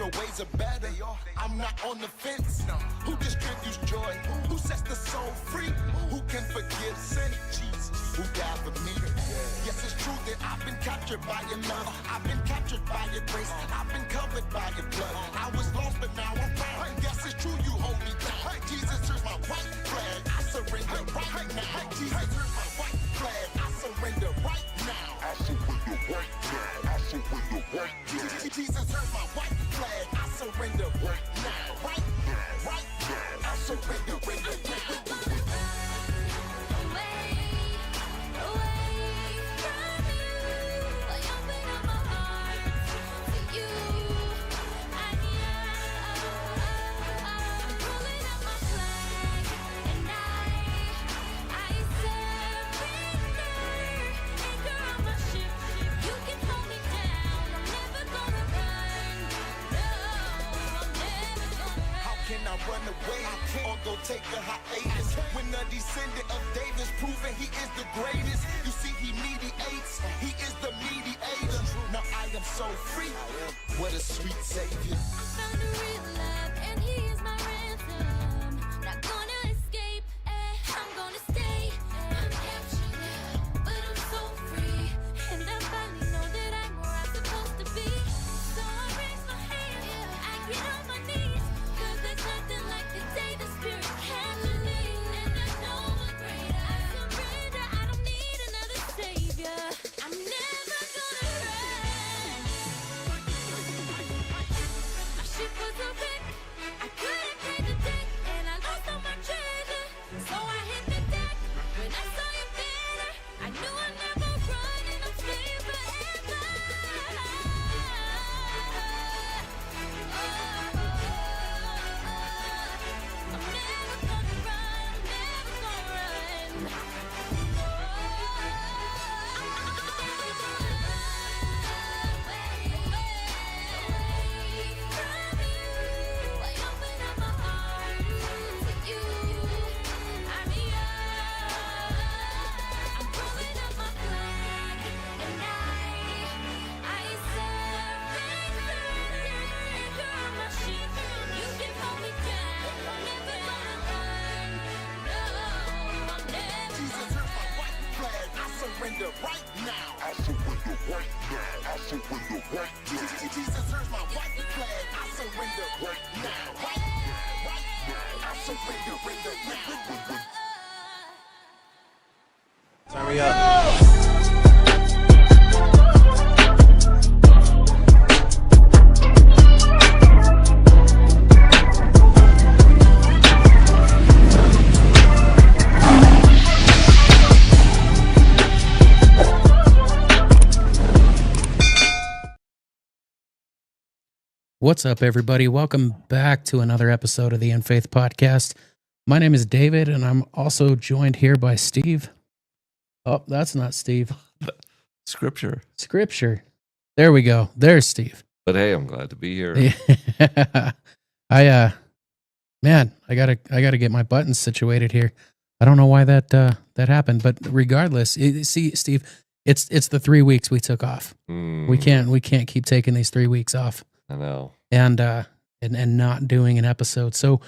better ways are better. I'm not on the fence. Who distributes joy? Who sets the soul free? Who can forgive sin? Jesus, who died for me. Yes, it's true that I've been captured by your love. I've been captured by your grace. I've been covered by your blood. I was lost, but now I'm found. Yes, it's true you hold me down. Jesus, here's my white flag. I surrender right now. Jesus, here's my white flag. I surrender right now. I surrender right now. I surrender right now. Jesus, here's my white flag. I surrender right now. Right now. Right now. I surrender right now. Run away or go take a hiatus. When the descendant of David's proven he is the greatest. You see, he mediates, he is the mediator. Now I am so free. What a sweet savior. I found a real love, and he is my ransom. Not gonna escape, I'm gonna stay. I'm captured, but I'm so free. And I finally know that I'm where I'm supposed to be. So I raise my hand, I get on my knees. There's nothing like the day the Spirit captured me. And I know I'm greater. I surrender, I don't need another savior. I'm never gonna run. My ship was a wreck, I couldn't pay the debt, and I lost all my treasure. So I hit the deck, when I saw you better, I knew I'd never run, and I'm staying forever. Right now, I surrender right now. I surrender right now. Jesus, here's my white flag. I surrender right now. Right now, right now. I surrender right now. Turn me up. What's up, everybody? Welcome back to another episode of the In Faith Podcast. My name is David, and I'm also joined here by Steve. Oh, that's not Steve. Scripture. There we go. There's Steve. But hey, I'm glad to be here. I gotta get my buttons situated here. I don't know why that happened, but regardless, see, Steve, it's the 3 weeks we took off. We can't keep taking these 3 weeks off. I know. And not doing an episode. So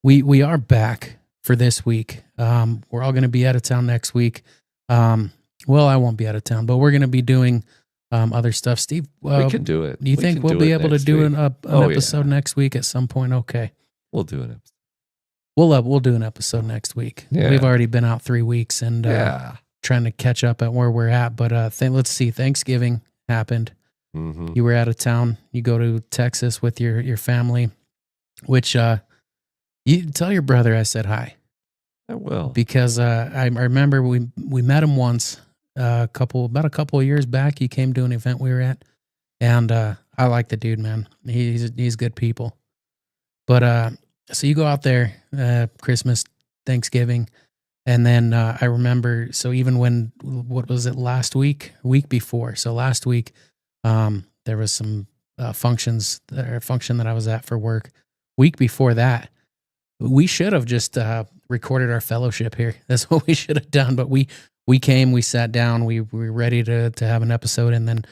we are back for this week. We're all going to be out of town next week. Well, I won't be out of town, but we're going to be doing other stuff. Steve, we can do it. Do you think we'll be able to do an episode next week at some point? Okay. We'll do an episode. We'll do an episode next week. Yeah. We've already been out 3 weeks and trying to catch up at where we're at. But let's see. Thanksgiving happened. Mm-hmm. You were out of town. You go to Texas with your family, which you tell your brother I said hi. I will. Because I remember we met him once about a couple of years back. He came to an event we were at, and I like the dude, man. He's good people. But so you go out there Christmas, Thanksgiving, and then I remember. So even when what was it week before? So last week. There was some function that I was at for work. Week before that, we should have just recorded our fellowship here. That's what we should have done. But we came, we sat down, we were ready to have an episode, and then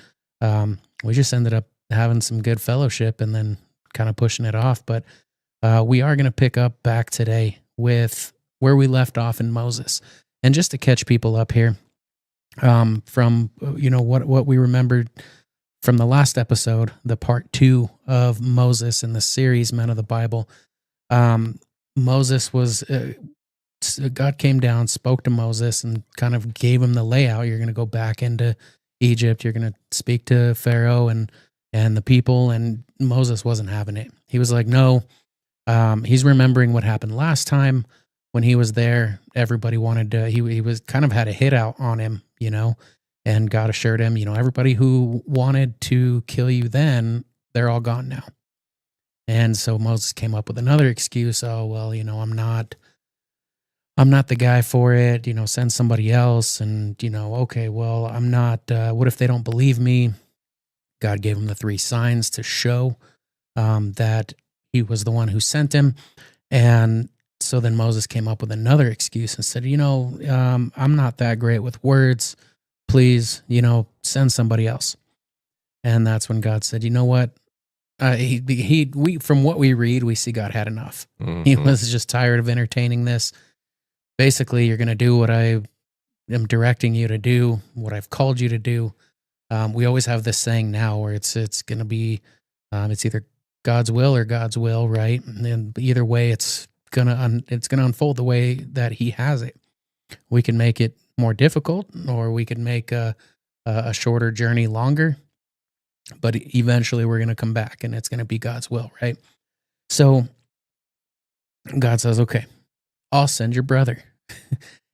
we just ended up having some good fellowship, and then kind of pushing it off. But we are going to pick up back today with where we left off in Moses. And just to catch people up here, from what we remembered from the last episode, the part 2 of Moses in the series Men of the Bible. Moses was God came down, spoke to Moses, and kind of gave him the layout. You're going to go back into Egypt. You're going to speak to Pharaoh and the people. And Moses wasn't having it. He was like, no. He's remembering what happened last time when he was there. Everybody wanted to. He was kind of had a hit out on him, and God assured him, everybody who wanted to kill you then, they're all gone now. And so Moses came up with another excuse. Oh, well, I'm not the guy for it, send somebody else. And, okay, well, I'm not, what if they don't believe me? God gave him the 3 signs to show that he was the one who sent him. And so then Moses came up with another excuse and said, I'm not that great with words. Please, send somebody else. And that's when God said, you know what? We from what we read, we see God had enough. Mhm. He was just tired of entertaining this. Basically, you're going to do what I am directing you to do, what I've called you to do. We always have this saying now where it's going to be, it's either God's will or God's will, right? And then either way, it's gonna unfold the way that He has it. We can make it more difficult, or we can make a shorter journey longer. But eventually, we're going to come back, and it's going to be God's will, right? So God says, "Okay, I'll send your brother."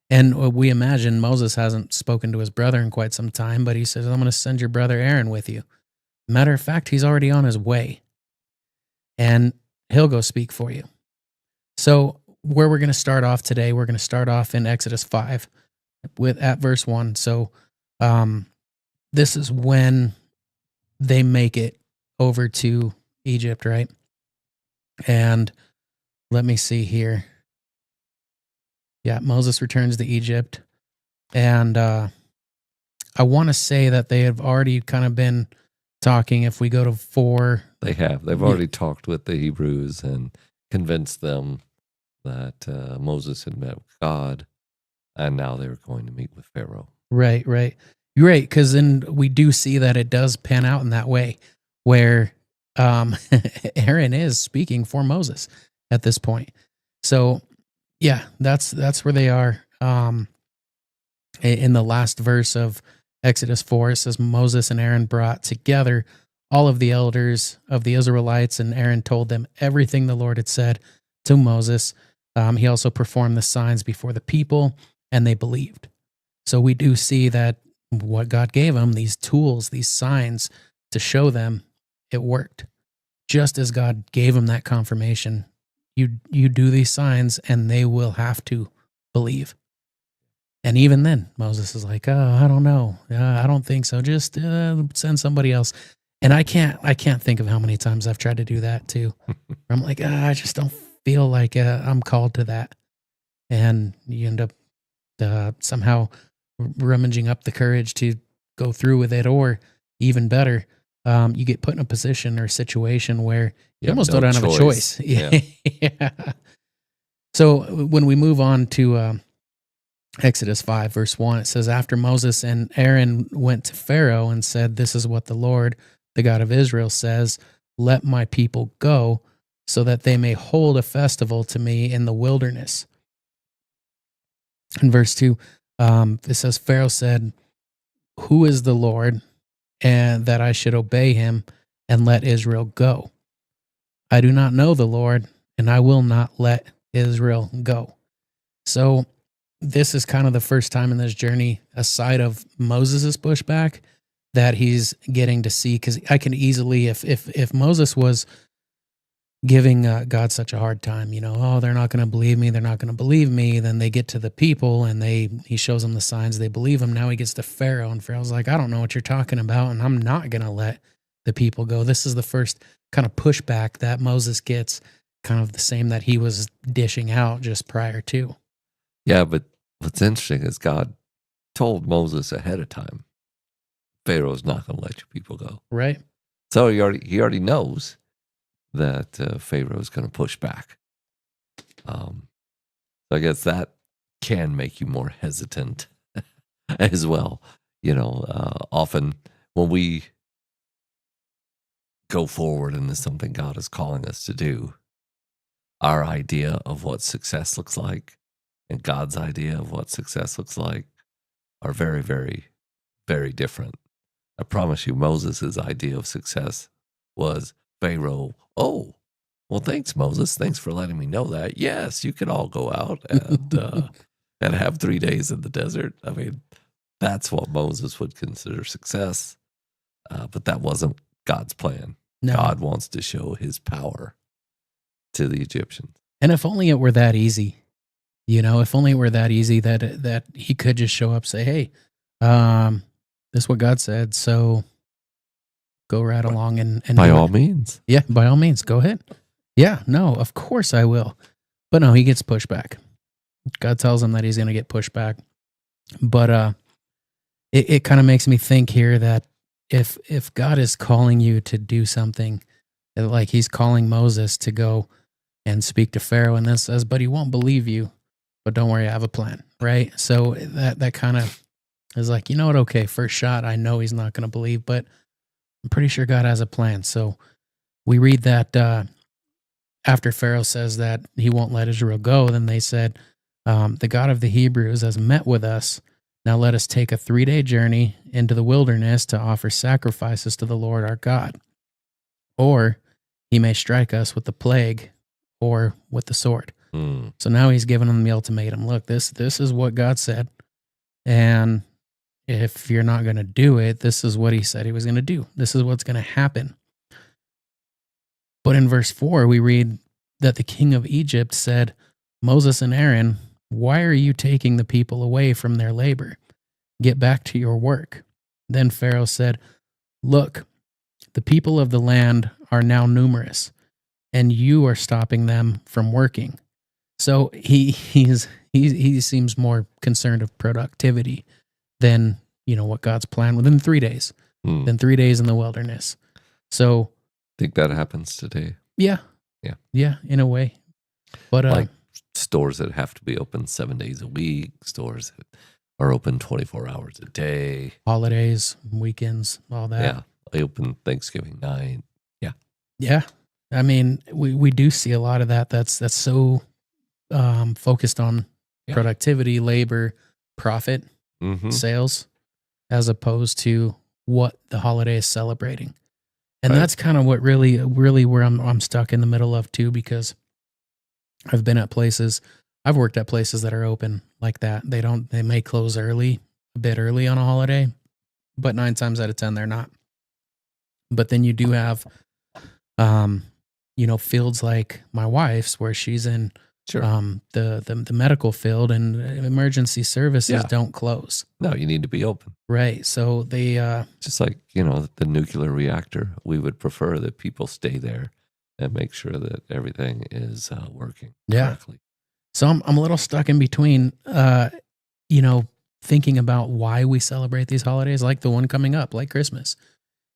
And we imagine Moses hasn't spoken to his brother in quite some time, but he says, "I'm going to send your brother Aaron with you." Matter of fact, he's already on his way, and he'll go speak for you. So where we're going to start off today, we're going to start off in Exodus 5 at verse 1. So this is when they make it over to Egypt, right? And let me see here. Yeah, Moses returns to Egypt. And I want to say that they have already kind of been talking. If we go to 4. They have. They've already talked with the Hebrews and convinced them that Moses had met with God, and now they were going to meet with Pharaoh. Right. You're right, because then we do see that it does pan out in that way, where Aaron is speaking for Moses at this point. So, yeah, that's where they are. In the last verse of Exodus 4, it says, Moses and Aaron brought together all of the elders of the Israelites, and Aaron told them everything the Lord had said to Moses. He also performed the signs before the people, and they believed. So we do see that what God gave them, these tools, these signs to show them, it worked. Just as God gave them that confirmation, you do these signs and they will have to believe. And even then, Moses is like, "Oh, I don't know. I don't think so. Just send somebody else." And I can't think of how many times I've tried to do that too. I'm like, I just don't feel like I'm called to that. And you end up somehow rummaging up the courage to go through with it, or even better, you get put in a position or situation where you almost don't have a choice. Yeah. Yeah. So when we move on to Exodus 5, verse 1, it says, after Moses and Aaron went to Pharaoh and said, "This is what the Lord, the God of Israel, says, let my people go so that they may hold a festival to me in the wilderness." In verse 2, it says, Pharaoh said, "Who is the Lord, and that I should obey him and let Israel go? I do not know the Lord, and I will not let Israel go." So this is kind of the first time in this journey, aside of Moses' pushback, that he's getting to see, because I can easily, if Moses was giving God such a hard time, oh, they're not going to believe me, then they get to the people and he shows them the signs, they believe him. Now he gets to Pharaoh, and Pharaoh's like, "I don't know what you're talking about, and I'm not going to let the people go." This is the first kind of pushback that Moses gets, kind of the same that he was dishing out just prior to. Yeah, but what's interesting is God told Moses ahead of time, Pharaoh's not going to let your people go. Right. So he already knows that Pharaoh is going to push back. So I guess that can make you more hesitant as well. Often when we go forward and there's something God is calling us to do, our idea of what success looks like and God's idea of what success looks like are very, very, very different. I promise you, Moses' idea of success was Pharaoh. Oh, well, thanks, Moses. Thanks for letting me know that. Yes, you can all go out and have 3 days in the desert. I mean, that's what Moses would consider success. But that wasn't God's plan. No. God wants to show his power to the Egyptians. And if only it were that easy, if only it were that easy that he could just show up, say, hey, this is what God said. So go right along and By do all it. means. Yeah, by all means, go ahead. Yeah, no, of course I will. But no, he gets pushed back. God tells him that he's going to get pushed back. But it kind of makes me think here that if God is calling you to do something, like he's calling Moses to go and speak to Pharaoh, and then says, but he won't believe you, but don't worry, I have a plan, right? So that kind of is like, you know what, okay, first shot, I know he's not going to believe, but I'm pretty sure God has a plan. So we read that after Pharaoh says that he won't let Israel go, then they said, the God of the Hebrews has met with us. Now let us take a 3-day journey into the wilderness to offer sacrifices to the Lord our God. Or he may strike us with the plague or with the sword. Mm. So now he's giving them the ultimatum. Look, this is what God said. And if you're not going to do it, this is what he said he was going to do. This is what's going to happen. But in verse 4, we read that the king of Egypt said, Moses and Aaron, why are you taking the people away from their labor? Get back to your work. Then Pharaoh said, look, the people of the land are now numerous, and you are stopping them from working. So he seems more concerned of productivity than, what God's plan within 3 days, than 3 days in the wilderness. So Think that happens today. yeah, in a way. But Like stores that have to be open 7 days a week, stores that are open 24 hours a day. holidays, weekends, all that. Yeah. They open Thanksgiving night. Yeah. I mean, we do see a lot of that. That's so focused on Yeah. productivity, labor, profit, Mm-hmm. sales, as opposed to what the holiday is celebrating. And Right. that's kind of what really where I'm stuck in the middle of too, because I've been at places, I've worked at places that are open like that. They may close a bit early on a holiday, but 9 times out of 10, they're not. But then you do have, fields like my wife's where she's in Sure. the medical field, and emergency services Yeah. don't close. No, you need to be open. Right. So they, Just like, the nuclear reactor, we would prefer that people stay there and make sure that everything is working Yeah. correctly. so I'm a little stuck in between, thinking about why we celebrate these holidays, like the one coming up, like Christmas.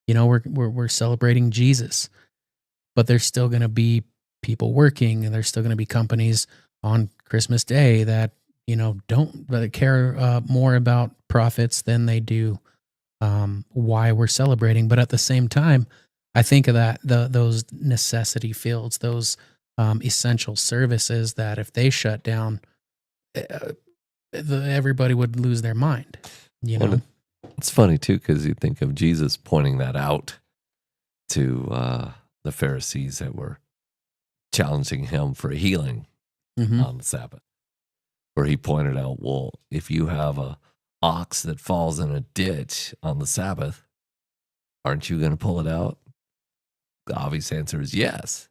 We're celebrating Jesus, but there's still going to be people working, and there's still going to be companies on Christmas Day that, don't care more about profits than they do why we're celebrating. But at the same time, I think of those necessity fields, those essential services that if they shut down, everybody would lose their mind. Well, it's funny too, because you think of Jesus pointing that out to the Pharisees that were challenging him for healing Mhm. on the Sabbath, where he pointed out, well, if you have a ox that falls in a ditch on the Sabbath, aren't you going to pull it out? The obvious answer is yes,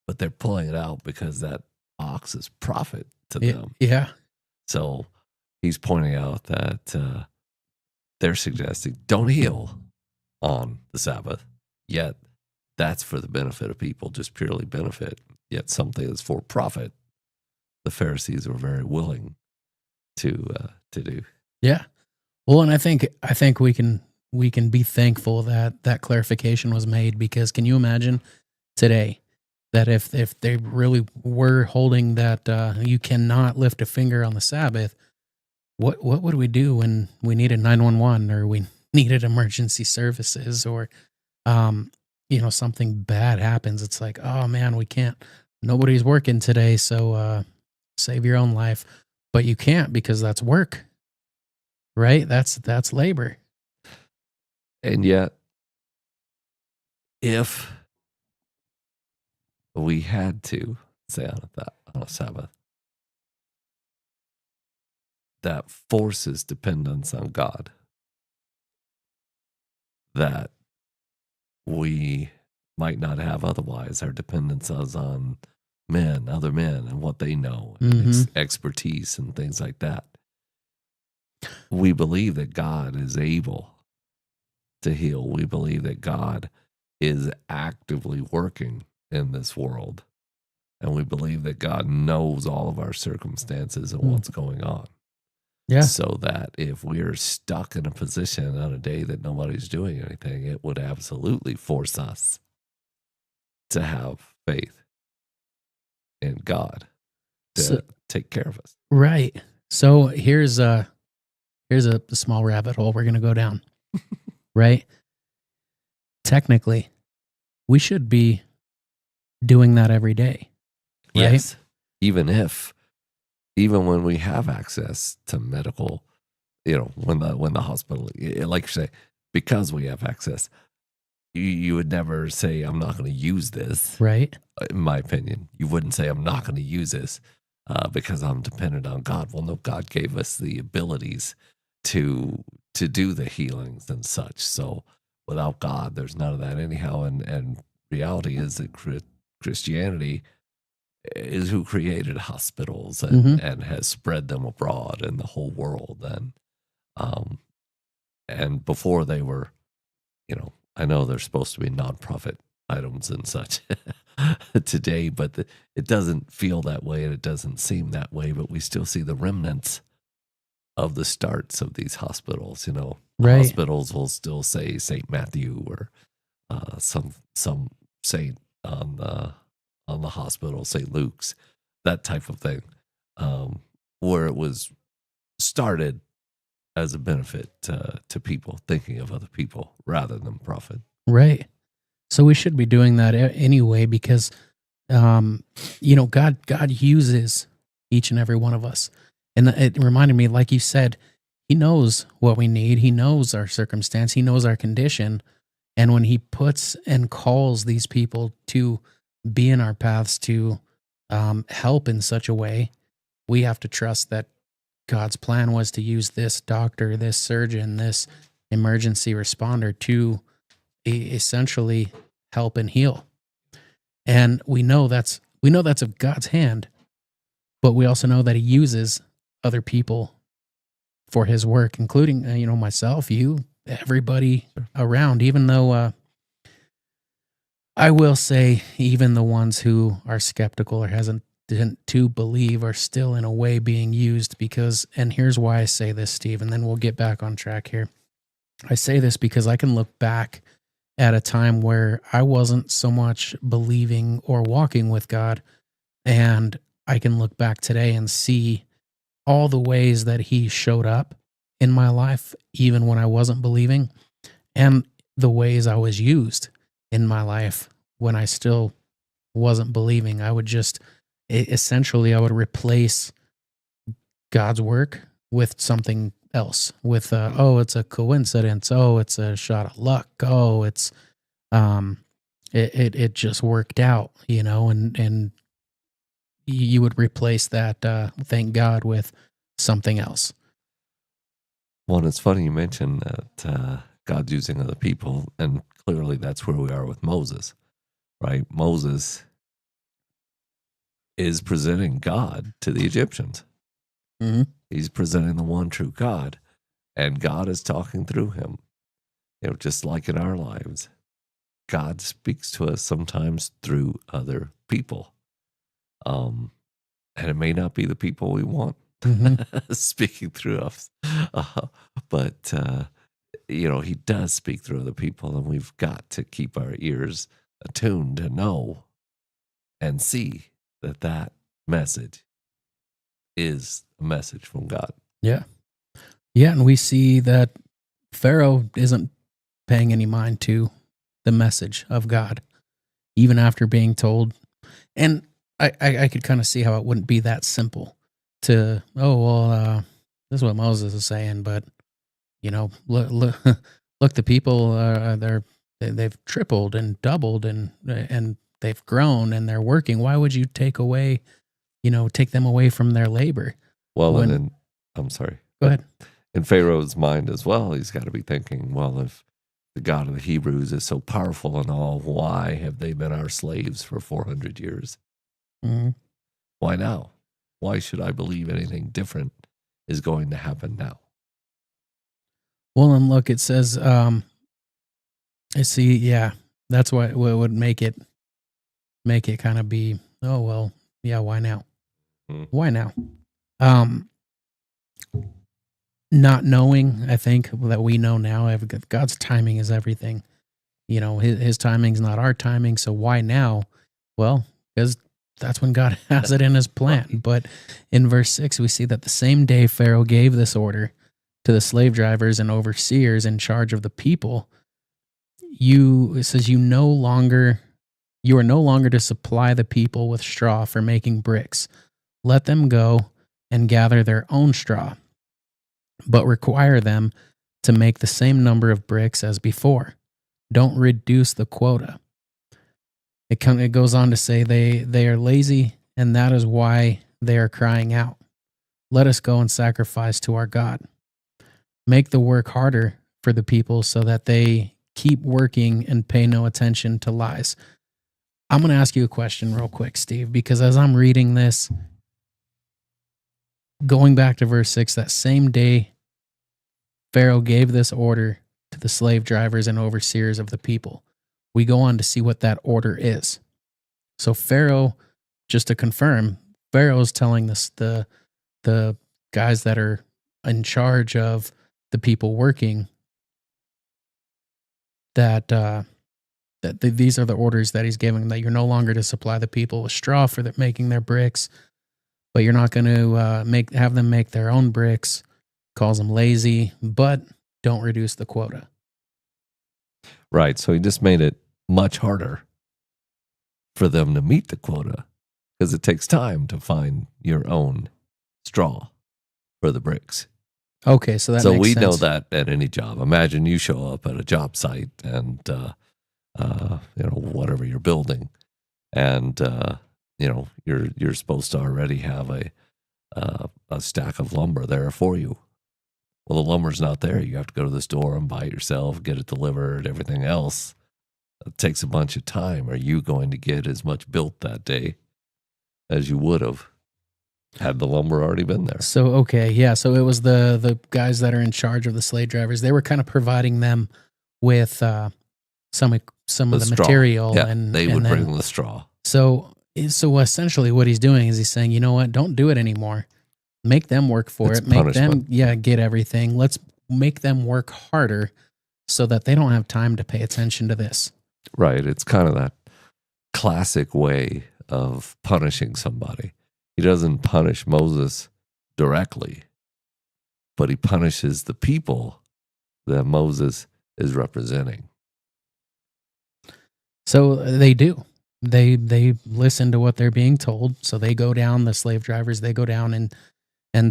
but they're pulling it out because that ox is profit to them. Yeah. So he's pointing out that they're suggesting don't heal on the Sabbath, yet that's for the benefit of people, just purely benefit, yet something that's for profit. The Pharisees were very willing to do. Yeah. Well, and I think we can be thankful that clarification was made, because can you imagine today that if they really were holding that you cannot lift a finger on the Sabbath, what would we do when we needed 911 or we needed emergency services or something bad happens? It's like, oh man, we can't. Nobody's working today, so save your own life. But you can't because that's work, right? That's labor. And yet, if we had to say on a Sabbath, that forces dependence on God, that we might not have otherwise. Our dependence is on other men, and what they know, and expertise, and things like that. We believe that God is able to heal. We believe that God is actively working in this world. And we believe that God knows all of our circumstances and what's going on. Yeah. So that if we're stuck in a position on a day that nobody's doing anything, it would absolutely force us to have faith in God to take care of us. Right. So here's a small rabbit hole we're going to go down. Right? Technically, we should be doing that every day. Right? Yes. Even when we have access to medical, when the hospital, like you say, because we have access, you would never say, I'm not going to use this. Right. In my opinion, you wouldn't say, I'm not going to use this because I'm dependent on God. Well, no, God gave us the abilities to do the healings and such. So without God, there's none of that anyhow. And reality is that Christianity is who created hospitals and has spread them abroad in the whole world. And before they were, I know they're supposed to be nonprofit items and such today, but it doesn't feel that way and it doesn't seem that way, but we still see the remnants of the starts of these hospitals. Right. Hospitals will still say St. Matthew or some saint on the hospital, St. Luke's, that type of thing, where it was started as a benefit to people, thinking of other people rather than profit. Right. So we should be doing that anyway because, God uses each and every one of us. And it reminded me, like you said, he knows what we need. He knows our circumstance. He knows our condition. And when he puts and calls these people to be in our paths to help in such a way, we have to trust that God's plan was to use this doctor, this surgeon, this emergency responder to essentially help and heal. And we know that's of God's hand, but we also know that he uses other people for his work, including, myself, you, everybody around, even though I will say even the ones who are skeptical or didn't to believe are still in a way being used because, and here's why I say this, Steve, and then we'll get back on track here. I say this because I can look back at a time where I wasn't so much believing or walking with God, and I can look back today and see all the ways that he showed up in my life, even when I wasn't believing, and the ways I was used in my life when I still wasn't believing. I would essentially replace God's work with something else, with it's a coincidence, it's a shot of luck, it's it just worked out, and you would replace that thank God with something else. Well, it's funny you mentioned that God's using other people, and clearly that's where we are with Moses, right? Moses is presenting God to the Egyptians. Mm-hmm. He's presenting the one true God, and God is talking through him. Just like in our lives, God speaks to us sometimes through other people. And it may not be the people we want speaking through us. But he does speak through other people, and we've got to keep our ears attuned to know and see that that message is a message from God. Yeah. Yeah. And we see that Pharaoh isn't paying any mind to the message of God, even after being told. And I could kind of see how it wouldn't be that simple to, this is what Moses is saying, but look, the people they've tripled and doubled and they've grown and they're working. Why would you take them away from their labor? Well, and then I'm sorry. Go ahead. In Pharaoh's mind as well, he's got to be thinking, well, if the God of the Hebrews is so powerful and all, why have they been our slaves for 400 years? Mm-hmm. Why now? Why should I believe anything different is going to happen now? Well, and look, it says, that's what would make it kind of be, oh, well, yeah, why now? Why now? Not knowing, I think, that we know now, God's timing is everything. His timing's not our timing, so why now? Well, because that's when God has it in his plan. But in verse 6, we see that the same day Pharaoh gave this order to the slave drivers and overseers in charge of the people, it says you are no longer to supply the people with straw for making bricks. Let them go and gather their own straw, but require them to make the same number of bricks as before. Don't reduce the quota. It goes on to say they are lazy, and that is why they are crying out. Let us go and sacrifice to our God. Make the work harder for the people so that they keep working and pay no attention to lies. I'm going to ask you a question real quick, Steve, because as I'm reading this, going back to verse 6, that same day Pharaoh gave this order to the slave drivers and overseers of the people. We go on to see what that order is. So Pharaoh, just to confirm, Pharaoh's telling the guys that are in charge of the people working that these are the orders that he's giving, that you're no longer to supply the people with straw for making their bricks, but you're not going to have them make their own bricks. Calls them lazy, but don't reduce the quota. Right. So he just made it much harder for them to meet the quota because it takes time to find your own straw for the bricks. Okay, so that so makes we sense. know that at any job. Imagine you show up at a job site and whatever you're building, and you're supposed to already have a stack of lumber there for you. Well, the lumber's not there. You have to go to the store and buy it yourself, get it delivered, everything else. It takes a bunch of time. Are you going to get as much built that day as you would have had the lumber already been there? So, okay, yeah. So it was the guys that are in charge of the slave drivers. They were kind of providing them with some of the straw. material. Yeah, and they would then bring the straw. So essentially what he's doing is he's saying, you know what, don't do it anymore. Make them work for It's it. Make punishment. them, get everything. Let's make them work harder so that they don't have time to pay attention to this. Right. It's kind of that classic way of punishing somebody. He doesn't punish Moses directly, but he punishes the people that Moses is representing. So they do. They listen to what they're being told. So they go down, the slave drivers, they go down and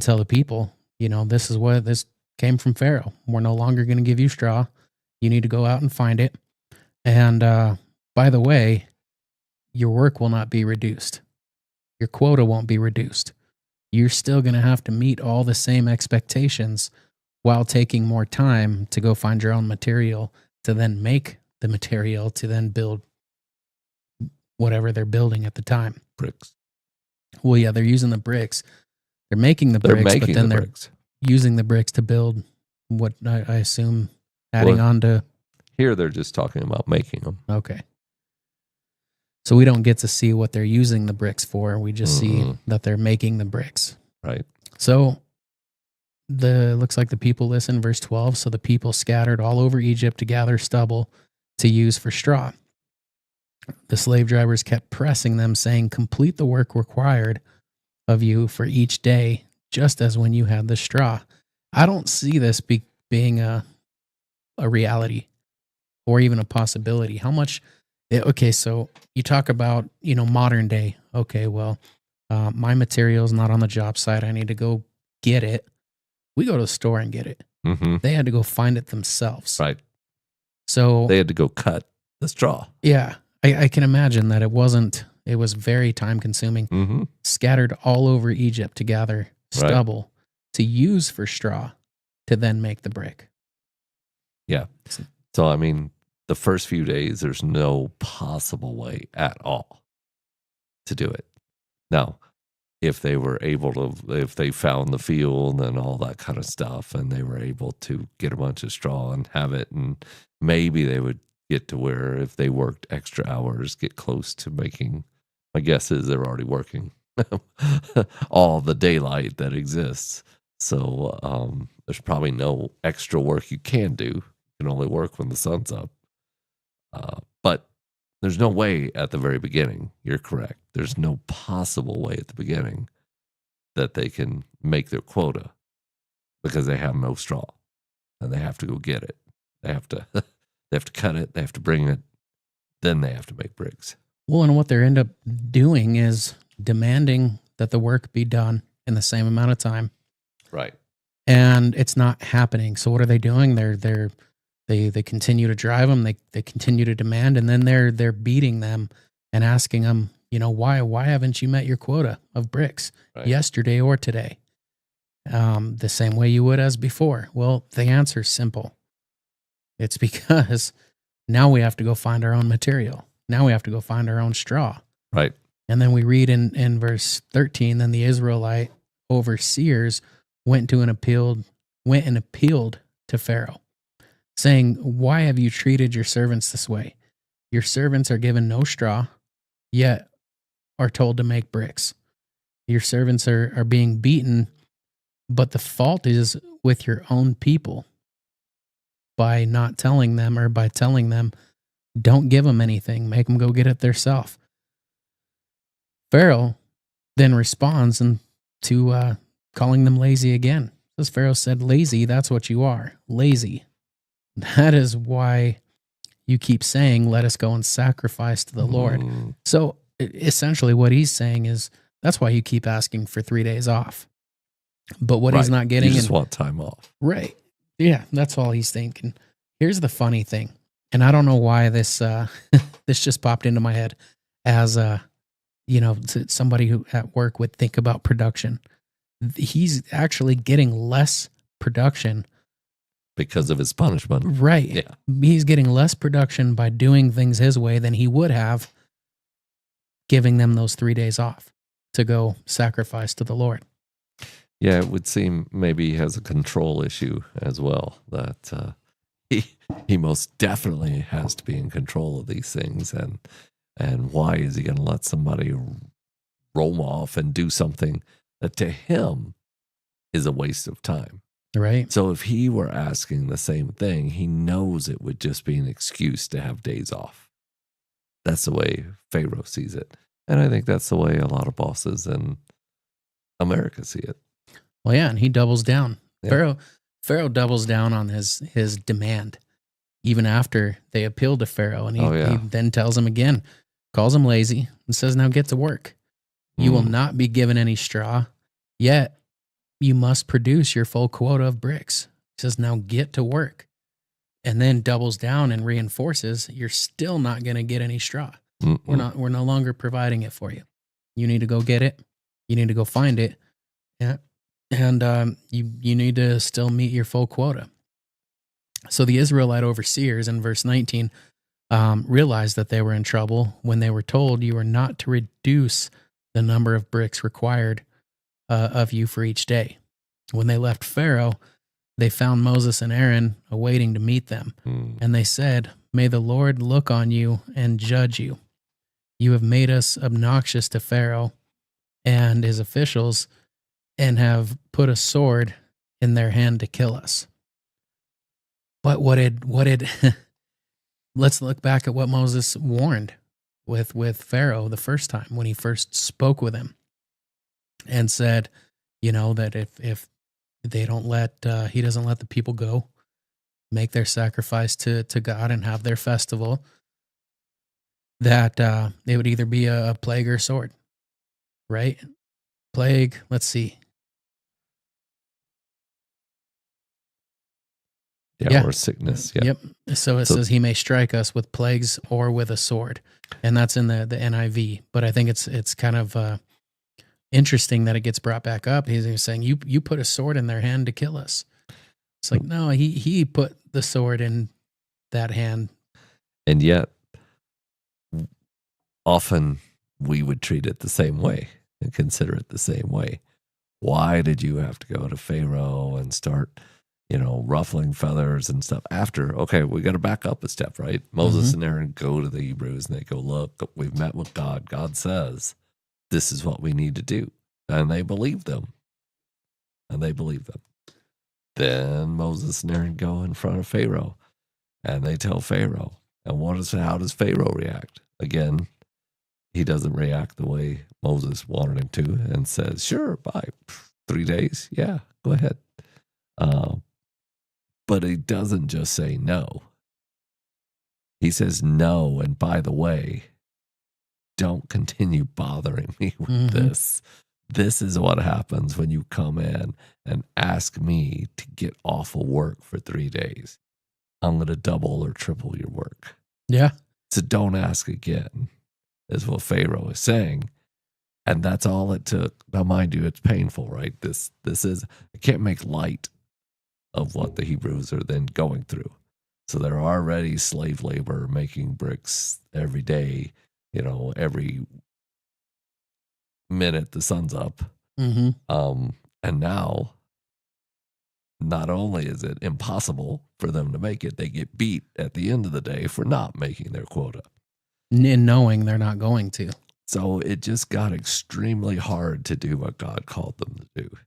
tell the people, this came from Pharaoh. We're no longer going to give you straw. You need to go out and find it. And by the way, your work will not be reduced. Your quota won't be reduced. You're still going to have to meet all the same expectations while taking more time to go find your own material to then make the material to then build whatever they're building at the time. Bricks. Well, yeah, they're using the bricks. They're making the bricks, but then they're using the bricks to build what I assume adding on to. Here they're just talking about making them. Okay. So we don't get to see what they're using the bricks for. We just see that they're making the bricks. Right. So looks like the people listen, verse 12. So the people scattered all over Egypt to gather stubble to use for straw. The slave drivers kept pressing them, saying, "Complete the work required of you for each day, just as when you had the straw." I don't see this being a reality or even a possibility. How much? Okay, so you talk about, modern day. Okay, well, my material's not on the job site. I need to go get it. We go to the store and get it. Mm-hmm. They had to go find it themselves. Right. So They had to go cut the straw. yeah, I can imagine that it was very time consuming, Mm-hmm. scattered all over Egypt to gather stubble to use for straw to then make the brick. Yeah. So, I mean, the first few days, there's no possible way at all to do it. Now, if they were able to, if they found the field and all that kind of stuff, and they were able to get a bunch of straw and have it, and maybe they would get to where if they worked extra hours, get close to making, my guess is they're already working all the daylight that exists. So there's probably no extra work you can do. You can only work when the sun's up. But there's no way at the very beginning. You're correct. There's no possible way at the beginning that they can make their quota because they have no straw and they have to go get it. They have to cut it. They have to bring it. Then they have to make bricks. Well, and what they end up doing is demanding that the work be done in the same amount of time, Right. and it's not happening. So what are they doing? They continue to drive them. They continue to demand, and then they're beating them and asking them, why haven't you met your quota of bricks yesterday or today? The same way you would as before. Well, the answer's simple. It's because now we have to go find our own material. Now we have to go find our own straw. Right. And then we read in verse 13, then the Israelite overseers went and appealed to Pharaoh, saying, "Why have you treated your servants this way? Your servants are given no straw, yet are told to make bricks. Your servants are being beaten, but the fault is with your own people by not telling them, or by telling them, don't give them anything, make them go get it themselves." Pharaoh then responds to calling them lazy again. As Pharaoh said, "Lazy, that's what you are, lazy. That is why you keep saying, 'Let us go and sacrifice to the Lord.'" So essentially what he's saying is, that's why you keep asking for 3 days off. But what he's not getting, you just want time off. right. Yeah, that's all he's thinking. Here's the funny thing, and I don't know why this this just popped into my head as somebody who at work would think about production. He's actually getting less production Because of his punishment. right. Yeah. He's getting less production by doing things his way than he would have giving them those 3 days off to go sacrifice to the Lord. Yeah, it would seem maybe he has a control issue as well. That he most definitely has to be in control of these things. And why is he going to let somebody roam off and do something that to him is a waste of time? Right. So if he were asking the same thing, he knows it would just be an excuse to have days off. That's the way Pharaoh sees it. And I think that's the way a lot of bosses in America see it. Well, yeah, and he doubles down. Yeah. Pharaoh doubles down on his demand, even after they appeal to Pharaoh, and he then tells him again, calls him lazy, and says, "Now get to work. You will not be given any straw, yet you must produce your full quota of bricks." He says, "Now get to work," and then doubles down and reinforces, "You're still not going to get any straw. We're no longer providing it for you. You need to go get it. You need to go find it. Yeah. And you need to still meet your full quota." So the Israelite overseers in verse 19 realized that they were in trouble when they were told, "You are not to reduce the number of bricks required of you for each day." When they left Pharaoh, they found Moses and Aaron awaiting to meet them. And they said, "May the Lord look on you and judge you. You have made us obnoxious to Pharaoh and his officials, and have put a sword in their hand to kill us." But what did let's look back at what Moses warned. with Pharaoh the first time when he first spoke with him and said, that if they don't he doesn't let the people go, make their sacrifice to God and have their festival, that it would either be a plague or a sword, right? Plague, let's see. Yeah, or sickness. Yeah. Yep. So it says he may strike us with plagues or with a sword. And that's in the NIV. But I think it's kind of interesting that it gets brought back up. He's saying, you put a sword in their hand to kill us. It's like, no, he put the sword in that hand. And yet, often we would treat it the same way and consider it the same way. Why did you have to go to Pharaoh and start, ruffling feathers and stuff after? Okay, we got to back up a step, right? Moses and Aaron go to the Hebrews and they go, look, we've met with God. God says, this is what we need to do. And they believe them. Then Moses and Aaron go in front of Pharaoh and they tell Pharaoh. And how does Pharaoh react? Again, he doesn't react the way Moses wanted him to and says, sure, bye. 3 days? Yeah, go ahead. But he doesn't just say no. He says no, and by the way, don't continue bothering me with this. This is what happens when you come in and ask me to get off of work for 3 days. I'm going to double or triple your work. Yeah. So don't ask again, is what Pharaoh is saying. And that's all it took. Now, mind you, it's painful, right? This is, I can't make light of what the Hebrews are then going through. So they're already slave labor, making bricks every day, every minute the sun's up. And now, not only is it impossible for them to make it, they get beat at the end of the day for not making their quota. In knowing they're not going to. So it just got extremely hard to do what God called them to do.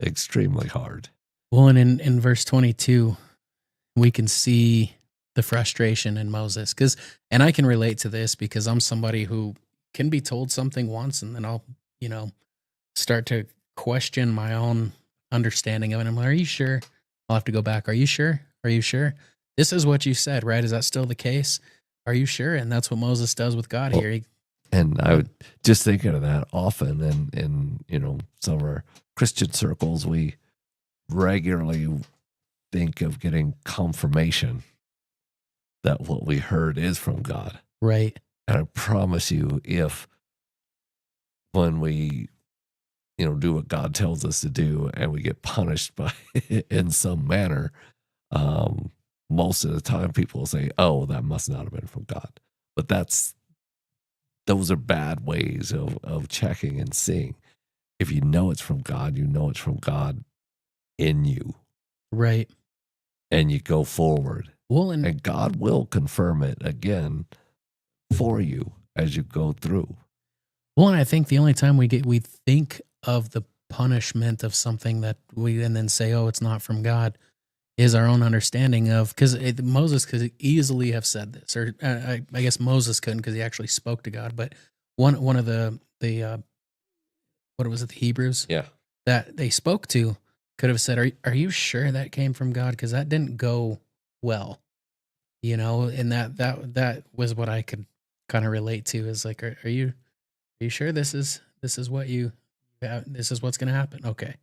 Extremely hard. Well, and in verse 22, we can see the frustration in Moses. And I can relate to this because I'm somebody who can be told something once and then I'll, start to question my own understanding of it. I'm like, are you sure? I'll have to go back. Are you sure? Are you sure? This is what you said, right? Is that still the case? Are you sure? And that's what Moses does with God here. And I would just think of that often in some of our Christian circles, we regularly think of getting confirmation that what we heard is from God. Right. And I promise you, if when we, do what God tells us to do and we get punished by in some manner, most of the time people will say, oh, that must not have been from God. But those are bad ways of checking and seeing. If you know it's from God, you know it's from God in you. Right. And you go forward. Well, and God will confirm it again for you as you go through. Well, and I think the only time we think of the punishment of something that and then say, oh, it's not from God, is our own understanding of, because Moses could easily have said this, or I guess Moses couldn't because he actually spoke to God. But one of the what was it, the Hebrews? Yeah, that they spoke to could have said, "Are you sure that came from God? Because that didn't go well." And that was what I could kind of relate to. Is like, are you sure this is what this is what's going to happen? Okay.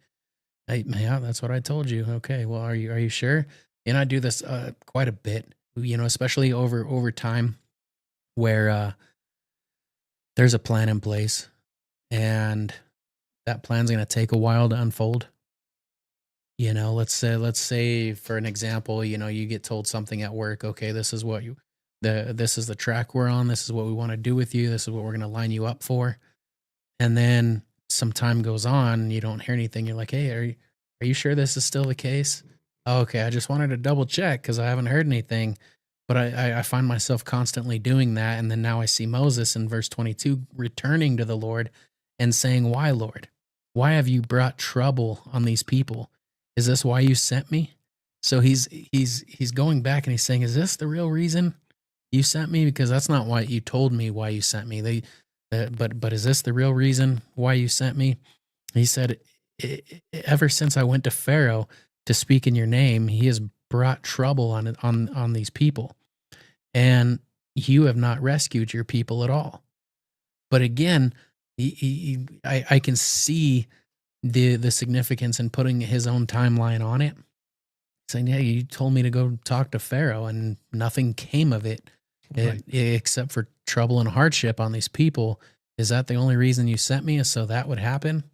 Yeah, that's what I told you. Okay. Well, are you sure? And I do this quite a bit, especially over time where there's a plan in place and that plan's going to take a while to unfold. Let's say for an example, you get told something at work. Okay, this is what this is the track we're on. This is what we want to do with you. This is what we're going to line you up for. And then some time goes on, you don't hear anything. You're like, hey, are you sure this is still the case? Oh, okay, I just wanted to double check because I haven't heard anything. But I find myself constantly doing that. And then now I see Moses in verse 22 returning to the Lord and saying, why, Lord? Why have you brought trouble on these people? Is this why you sent me? So he's going back and he's saying, is this the real reason? you sent me? Because that's not why you told me why you sent me. But is this the real reason why you sent me? He said, ever since I went to Pharaoh to speak in your name, he has brought trouble on these people, and you have not rescued your people at all. But again, I can see the significance in putting his own timeline on it, saying, "Yeah, you told me to go talk to Pharaoh, and nothing came of it, Right. except for trouble and hardship on these people. Is that the only reason you sent me? Is so that would happen?"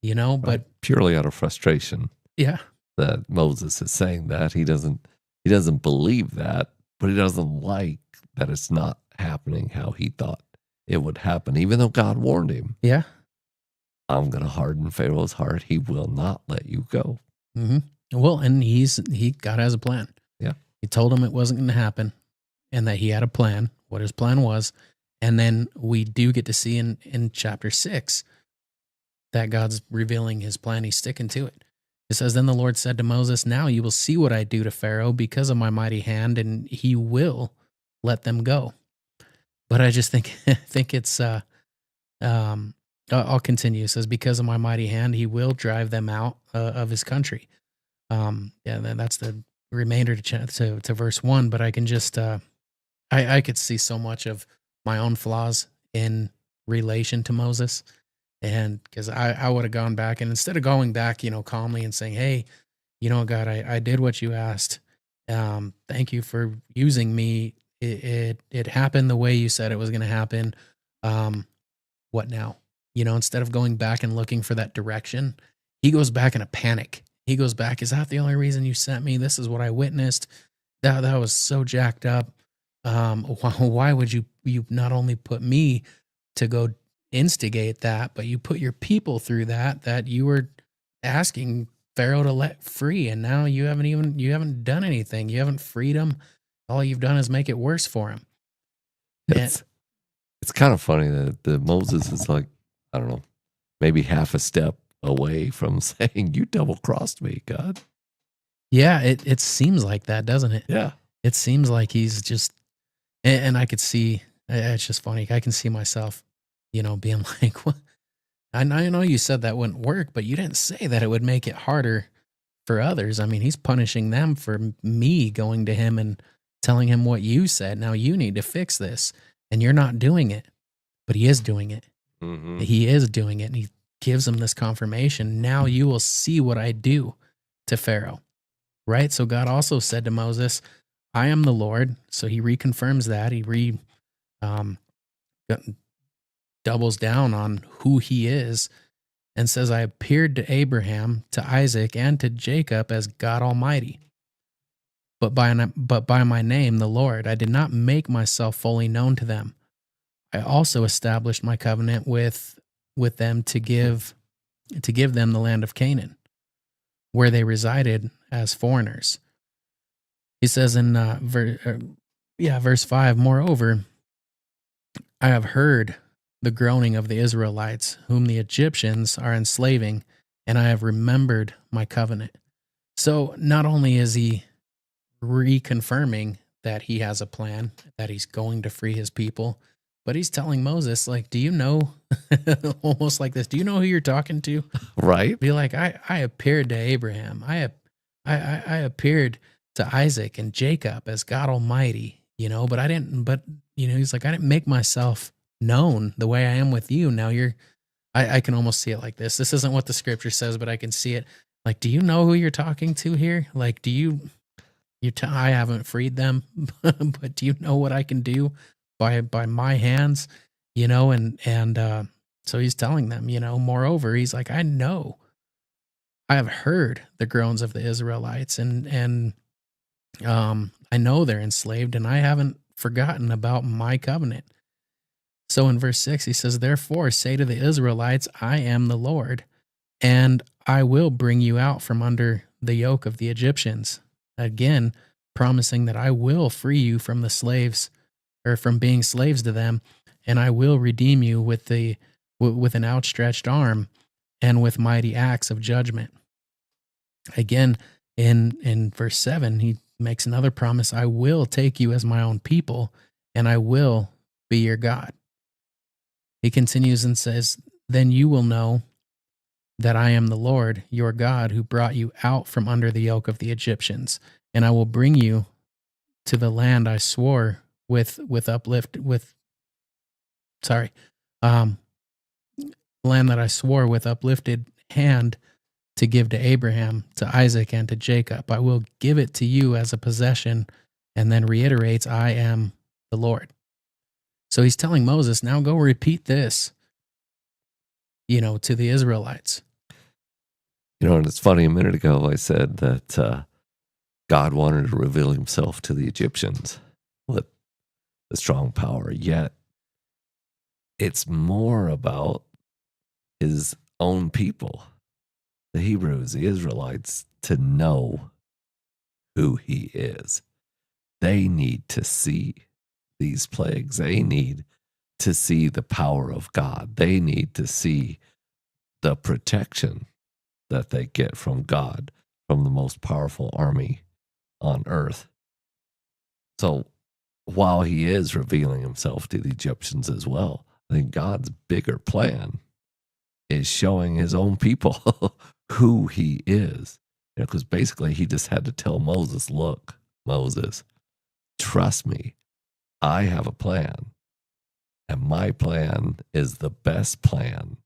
But Right. Purely out of frustration yeah, that Moses is saying that. He doesn't believe that, but he doesn't like that it's not happening how he thought it would happen, even though God warned him, yeah. I'm going to harden Pharaoh's heart. He will not let you go. hmm Well, and God has a plan. Yeah. He told him it wasn't going to happen, and that he had a plan. What his plan was, and then we do get to see in chapter 6 that God's revealing his plan. He's sticking to it. It says, "Then the Lord said to Moses, 'Now you will see what I do to Pharaoh because of my mighty hand, and he will let them go.'" But I just think it's I'll continue. It says, "Because of my mighty hand, he will drive them out of his country." That's the remainder to verse 1. But I can just I could see so much of my own flaws in relation to Moses. And because I would have gone back, and instead of going back, calmly and saying, "Hey, God, I did what you asked. Thank you for using me. It happened the way you said it was going to happen. What now?" Instead of going back and looking for that direction, he goes back in a panic. He goes back, "Is that the only reason you sent me? This is what I witnessed. That was so jacked up. Why would you not only put me to go instigate that, but you put your people through that you were asking Pharaoh to let free, and now you haven't done anything. You haven't freed him. All you've done is make it worse for him." It's kind of funny that the Moses is like, I don't know, maybe half a step away from saying, "You double-crossed me, God." Yeah, it seems like that, doesn't it? Yeah. It seems like he's just, and I could see, it's just funny. I can see myself, being like, "What? I know you said that wouldn't work, but you didn't say that it would make it harder for others. I mean, he's punishing them for me going to him and telling him what you said. Now you need to fix this, and you're not doing it." But he is doing it. Mm-hmm. He is doing it, and he gives him this confirmation. "Now you will see what I do to Pharaoh." Right? So God also said to Moses, "I am the Lord." So he reconfirms that. He doubles down on who he is and says, "I appeared to Abraham, to Isaac, and to Jacob as God Almighty. But by my name, the Lord, I did not make myself fully known to them. I also established my covenant with them to give them the land of Canaan, where they resided as foreigners." He says in verse 5, "Moreover, I have heard the groaning of the Israelites, whom the Egyptians are enslaving, and I have remembered my covenant." So not only is he reconfirming that he has a plan, that he's going to free his people, but he's telling Moses, like, "Do you know," almost like this, "do you know who you're talking to?" Right? Be like, I appeared to Abraham. I appeared to Isaac and Jacob as God Almighty, but I didn't, he's like, "I didn't make myself known the way I am with you." Now I can almost see it like this. This isn't what the scripture says, but I can see it. Like, do you know who you're talking to here? Like, I haven't freed them, but do you know what I can do by my hands? So he's telling them, moreover, he's like, "I know, I have heard the groans of the Israelites, and I know they're enslaved, and I haven't forgotten about my covenant." So in verse 6, he says, "Therefore say to the Israelites, I am the Lord, and I will bring you out from under the yoke of the Egyptians." Again, promising that I will free you from the slaves, or from being slaves to them, and I will redeem you with an outstretched arm and with mighty acts of judgment. Again, in verse 7, makes another promise. I will take you as my own people, and I will be your God. He continues and says, then you will know that I am the Lord, your God, who brought you out from under the yoke of the Egyptians, and I will bring you to the land I swore land that I swore with uplifted hand to give to Abraham, to Isaac, and to Jacob. I will give it to you as a possession, and then reiterates, I am the Lord. So he's telling Moses, now go repeat this, to the Israelites. And it's funny, a minute ago I said that God wanted to reveal himself to the Egyptians with a strong power, yet it's more about his own people, the Hebrews, the Israelites, to know who he is. They need to see these plagues. They need to see the power of God. They need to see the protection that they get from God, from the most powerful army on earth. So while he is revealing himself to the Egyptians as well, I think God's bigger plan is showing his own people who he is. Because basically he just had to tell Moses, look, Moses, trust me, I have a plan. And my plan is the best plan.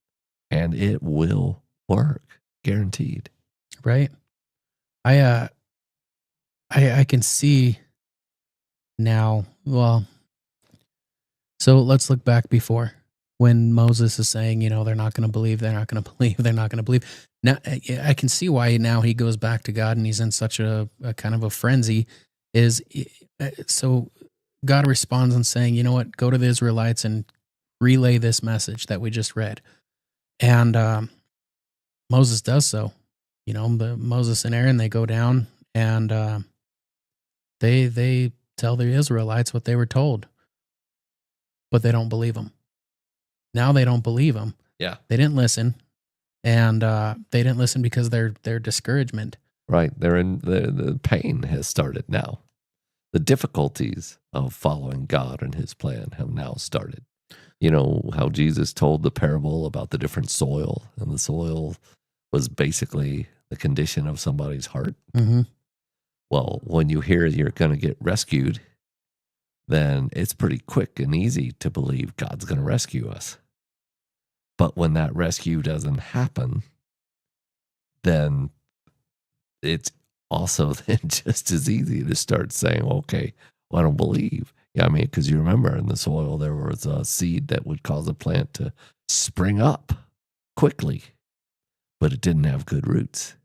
And it will work. Guaranteed. Right. I can see now. Well, so let's look back before when Moses is saying, they're not going to believe, they're not going to believe, they're not going to believe. Now I can see why now he goes back to God and he's in such a kind of a frenzy. So God responds and saying, you know what, go to the Israelites and relay this message that we just read. And Moses does so. Moses and Aaron, they go down and they tell the Israelites what they were told, but they don't believe them. Now they don't believe them. Yeah. They didn't listen, and they didn't listen because their discouragement. Right. They're in the pain has started now. The difficulties of following God and his plan have now started. How Jesus told the parable about the different soil, and the soil was basically the condition of somebody's heart. Mm-hmm. Well, when you hear you're going to get rescued, then it's pretty quick and easy to believe God's going to rescue us. But when that rescue doesn't happen, then it's also then just as easy to start saying, okay, well, I don't believe. Yeah, because you remember in the soil there was a seed that would cause a plant to spring up quickly, but it didn't have good roots.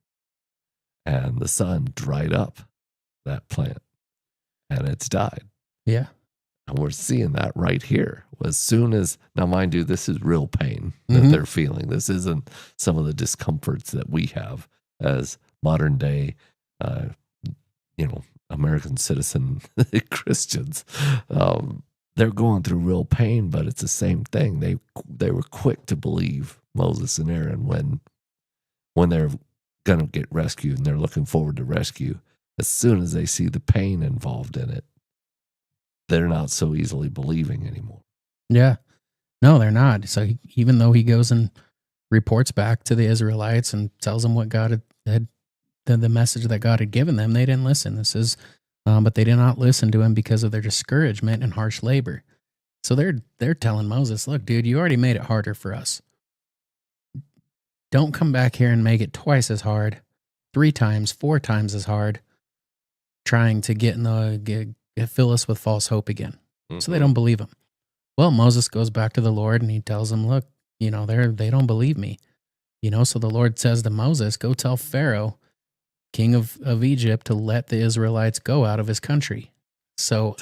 And the sun dried up that plant, and it's died. Yeah. And we're seeing that right here. As soon as, now mind you, this is real pain that Mm-hmm. they're feeling. This isn't some of the discomforts that we have as modern day, American citizen Christians. They're going through real pain, but it's the same thing. They were quick to believe Moses and Aaron when they're going to get rescued and they're looking forward to rescue. As soon as they see the pain involved in it, they're not so easily believing anymore. Yeah. No, they're not. So even though he goes and reports back to the Israelites and tells them what God had the message that God had given them, they didn't listen. But they did not listen to him because of their discouragement and harsh labor. So they're telling Moses, look, dude, you already made it harder for us. Don't come back here and make it twice as hard, 3 times, 4 times as hard, trying to fill us with false hope again. Mm-hmm. So they don't believe him. Well, Moses goes back to the Lord and he tells him, look, they don't believe me. So the Lord says to Moses, go tell Pharaoh, king of Egypt, to let the Israelites go out of his country. So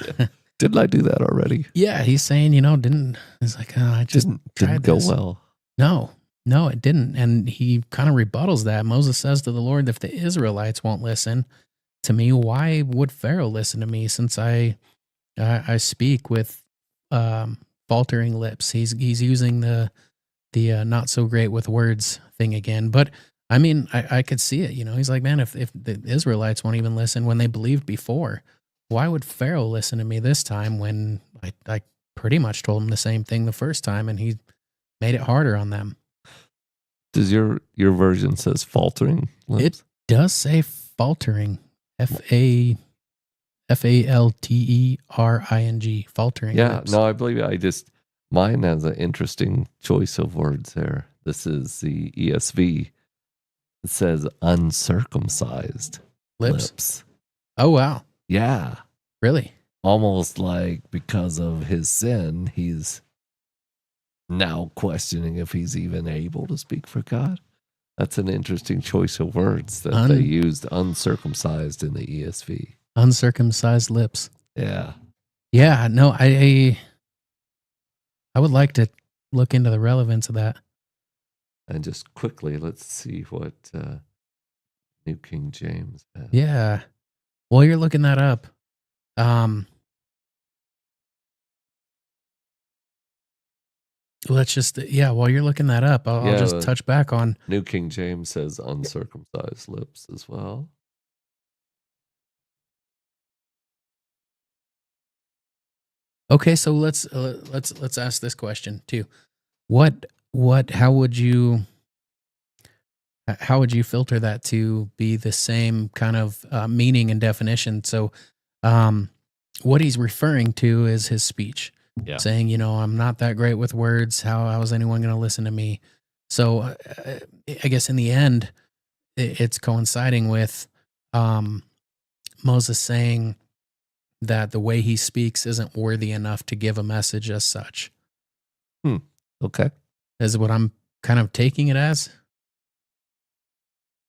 didn't I do that already? Yeah, he's saying, it's like, I just didn't go well. No, it didn't. And he kind of rebuttals that. Moses says to the Lord, if the Israelites won't listen to me, why would Pharaoh listen to me, since I speak with faltering lips? He's using the not so great with words thing again. But I mean, I could see it. He's like, man, if the Israelites won't even listen when they believed before, why would Pharaoh listen to me this time when I pretty much told him the same thing the first time and he made it harder on them? Does your version says faltering lips? It does say faltering. Faltering, faltering. Yeah, lips. no, I believe it. Mine has an interesting choice of words there. This is the ESV. It says uncircumcised lips. Oh, wow. Yeah. Really? Almost like because of his sin, he's now questioning if he's even able to speak for God. That's an interesting choice of words that they used uncircumcised in the ESV. Uncircumcised lips. Yeah. Yeah, no, I would like to look into the relevance of that. And just quickly, let's see what New King James has. Yeah. While you're looking that up, let's just, while you're looking that up, I'll just touch back on. New King James says uncircumcised lips as well. Okay, so let's ask this question too. How would you filter that to be the same kind of meaning and definition? So, what he's referring to is his speech, saying, I'm not that great with words. How is anyone going to listen to me? So, I guess in the end, it's coinciding with Moses saying that the way he speaks isn't worthy enough to give a message as such. Okay. Is what I'm kind of taking it as.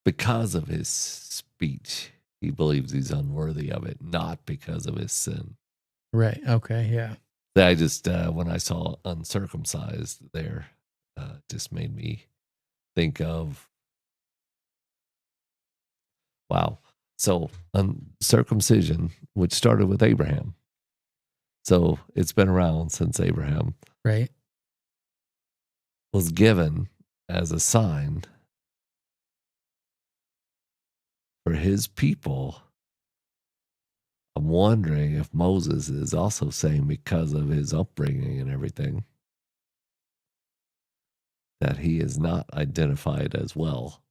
Because of his speech, he believes he's unworthy of it, not because of his sin. Right. Okay. Yeah. I just, when I saw uncircumcised there, just made me think of, wow. So circumcision, which started with Abraham. So it's been around since Abraham. Right. Was given as a sign for his people. I'm wondering if Moses is also saying, because of his upbringing and everything, that he is not identified as well.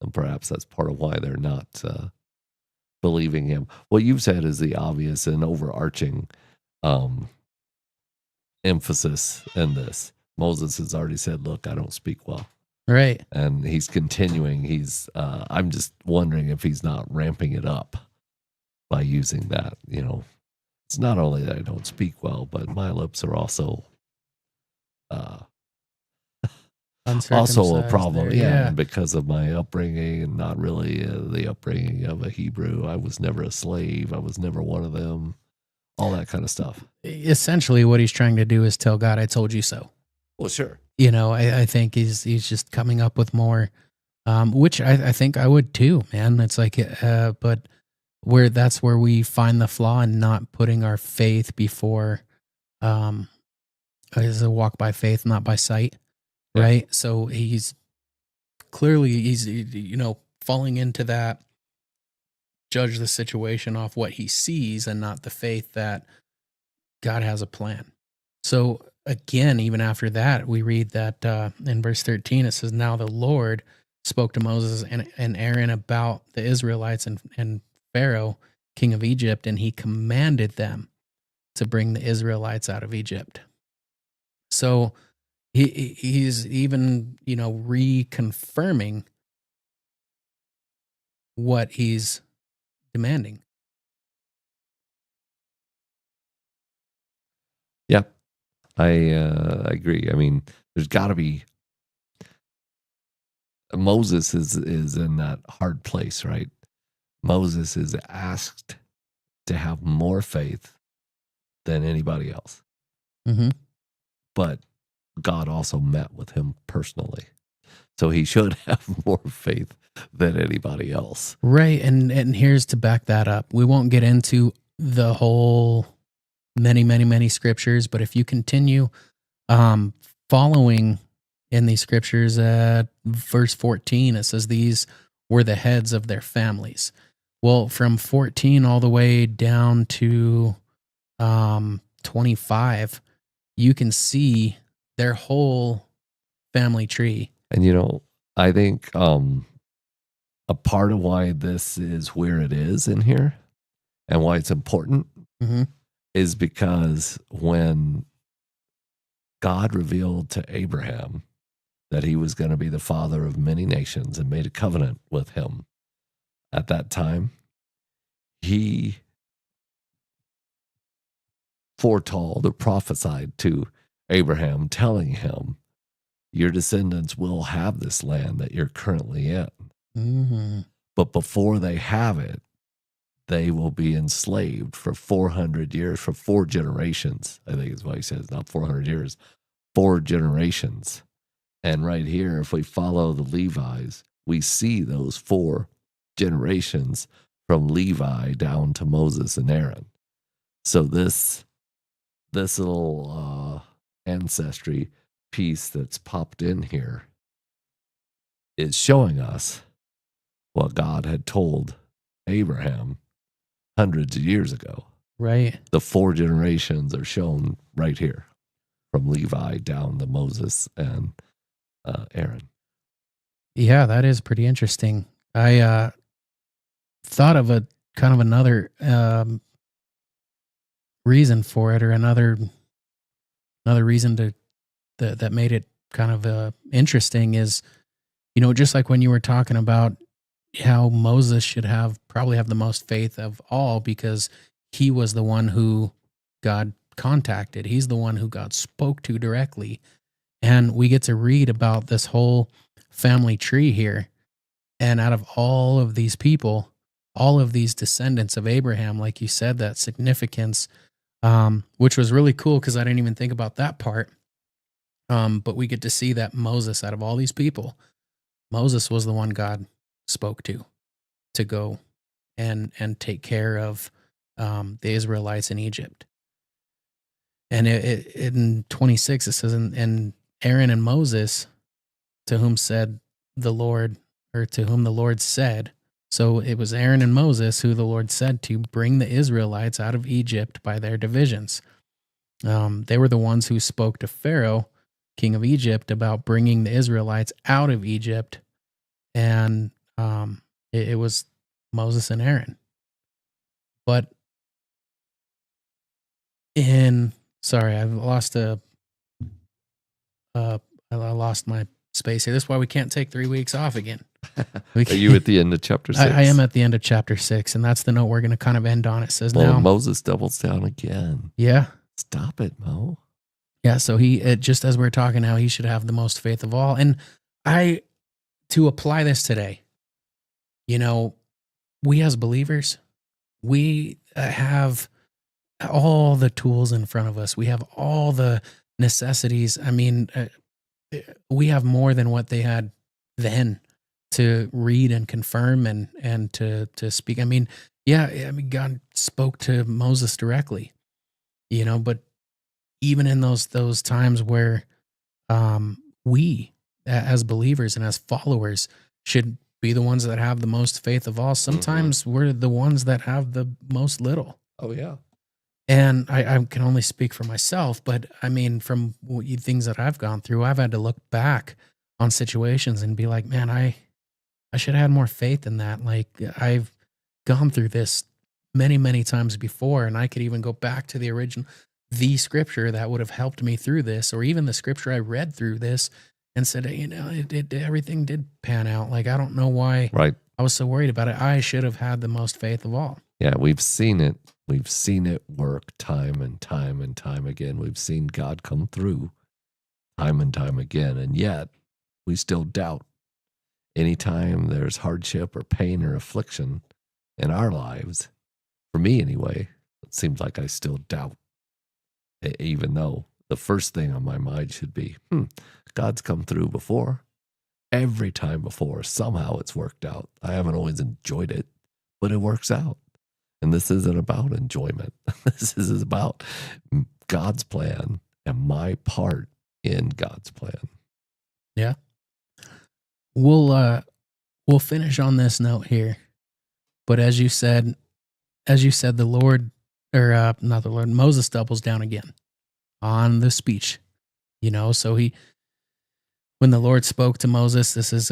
And perhaps that's part of why they're not believing him. What you've said is the obvious and overarching emphasis in this. Moses has already said, look, I don't speak well. Right. And he's continuing. I'm just wondering if he's not ramping it up by using that. It's not only that I don't speak well, but my lips are also a problem. There, yeah, because of my upbringing, and not really the upbringing of a Hebrew. I was never a slave. I was never one of them. All that kind of stuff. Essentially, what he's trying to do is tell God, I told you so. Well, sure. I think he's just coming up with more, which I think I would too, man. It's like, but that's where we find the flaw in not putting our faith before, is a walk by faith, not by sight. Yeah. Right. So he's clearly, falling into that, judge the situation off what he sees and not the faith that God has a plan. So again, even after that, we read that in verse 13, it says, now the Lord spoke to Moses and Aaron about the Israelites and Pharaoh, king of Egypt, and he commanded them to bring the Israelites out of Egypt. So he's even, reconfirming what he's demanding. Yeah, I agree. I mean, there's got to be. Moses is in that hard place, right? Moses is asked to have more faith than anybody else. Mm-hmm. But God also met with him personally. So he should have more faith than anybody else. Right. And here's to back that up. We won't get into the whole many, many, many scriptures, but if you continue following in these scriptures. Verse 14, it says these were the heads of their families. Well, from 14 all the way down to 25, you can see their whole family tree. And you know, I think a part of why this is where it is in here and why it's important Mhm. is because when God revealed to Abraham that he was going to be the father of many nations and made a covenant with him at that time, he foretold or prophesied to Abraham, telling him, your descendants will have this land that you're currently in. Mhm. But before they have it, they will be enslaved for 400 years, for 4 generations. I think is what he says, not 400 years, 4 generations. And right here, if we follow the Levites, we see those 4 generations from Levi down to Moses and Aaron. So this little ancestry piece that's popped in here is showing us what God had told Abraham hundreds of years ago. Right. The 4 generations are shown right here, from Levi down to Moses and Aaron. Yeah, that is pretty interesting. I thought of a kind of another reason for it, or another reason to that made it kind of interesting is, you know, just like when you were talking about how Moses should probably have the most faith of all because he was the one who God contacted. He's the one who God spoke to directly. And we get to read about this whole family tree here. And out of all of these people, all of these descendants of Abraham, like you said, that significance, which was really cool because I didn't even think about that part. But we get to see that Moses, out of all these people, Moses was the one God spoke to go and take care of the Israelites in Egypt. And in 26, it says, and Aaron and Moses, to whom said the Lord, or to whom the Lord said. So it was Aaron and Moses who the Lord said to bring the Israelites out of Egypt by their divisions. They were the ones who spoke to Pharaoh, king of Egypt, about bringing the Israelites out of Egypt. And it was Moses and Aaron. But I lost my space here. That's why we can't take 3 weeks off again. Are you at the end of chapter 6? I am at the end of chapter 6, and that's the note we're going to kind of end on. It says, well, now Moses doubles down again. Yeah. Stop it, Mo. Yeah, so just as we're talking how he should have the most faith of all. And to apply this today, you know, we as believers, we have all the tools in front of us. We have all the necessities. I mean, we have more than what they had then to read and confirm and to speak. I mean, God spoke to Moses directly, you know, but even in those times where we as believers and as followers should be the ones that have the most faith of all, sometimes we're the ones that have the most little. Oh, yeah. And I can only speak for myself, but I mean, from things that I've gone through, I've had to look back on situations and be like, man, I should have had more faith in that. Like, I've gone through this many, many times before, and I could even go back to the scripture that would have helped me through this, or even the scripture I read through this and said, you know, everything did pan out. Like, I don't know why I was so worried about it. I should have had the most faith of all. Yeah, we've seen it. We've seen it work time and time and time again. We've seen God come through time and time again, and yet we still doubt. Anytime there's hardship or pain or affliction in our lives, for me anyway, it seems like I still doubt, even though the first thing on my mind should be, God's come through before. Every time before, somehow it's worked out. I haven't always enjoyed it, but it works out. And this isn't about enjoyment. This is about God's plan and my part in God's plan. Yeah. We'll finish on this note here. But as you said, the Lord, or not the Lord, Moses doubles down again on the speech. So when the Lord spoke to Moses, this is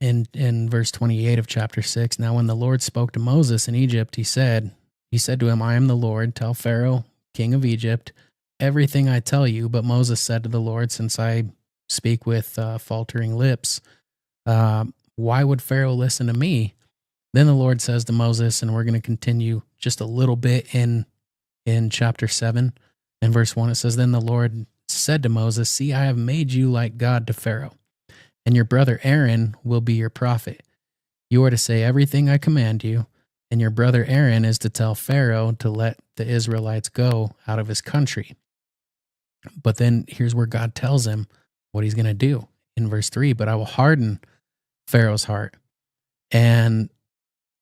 in verse 28 of chapter 6. Now, when the Lord spoke to Moses in Egypt, he said to him, I am the Lord. Tell Pharaoh, king of Egypt, everything I tell you. But Moses said to the Lord, since I speak with faltering lips, why would Pharaoh listen to me? Then the Lord says to Moses, and we're going to continue just a little bit in chapter 7 and verse 1. It says, then the Lord said to Moses, see, I have made you like God to Pharaoh, and your brother Aaron will be your prophet. You are to say everything I command you, and your brother Aaron is to tell Pharaoh to let the Israelites go out of his country. But then here's where God tells him what he's going to do in verse 3. But I will harden Pharaoh's heart, and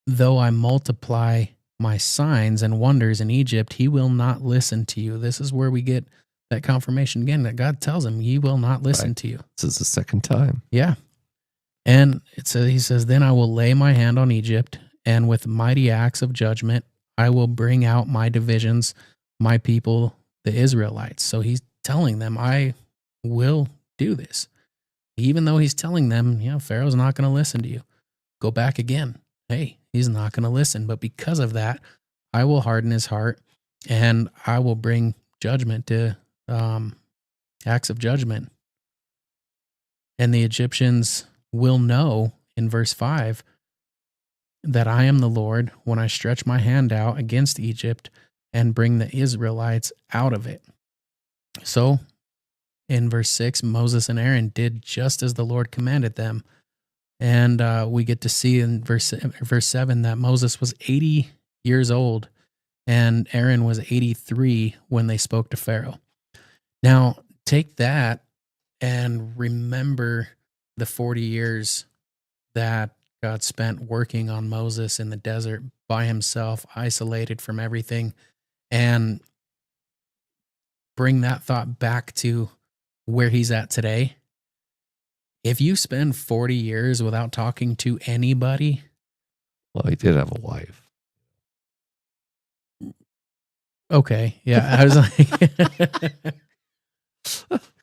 though I multiply my signs and wonders in Egypt, he will not listen to you. This is where we get that confirmation again that God tells him, he will not listen to you. This is the second time. Yeah. And he says, then I will lay my hand on Egypt, and with mighty acts of judgment, I will bring out my divisions, my people, the Israelites. So he's telling them, I will do this. Even though he's telling them, Pharaoh's not going to listen to you. Go back again. Hey, he's not going to listen. But because of that, I will harden his heart, and I will bring judgment to acts of judgment. And the Egyptians will know in verse 5 that I am the Lord when I stretch my hand out against Egypt and bring the Israelites out of it. So in verse 6, Moses and Aaron did just as the Lord commanded them. And we get to see in verse 7 that Moses was 80 years old and Aaron was 83 when they spoke to Pharaoh. Now, take that and remember the 40 years that God spent working on Moses in the desert by himself, isolated from everything, and bring that thought back to where he's at today. If you spend 40 years without talking to anybody. Well, he did have a wife. Okay. Yeah. I was like,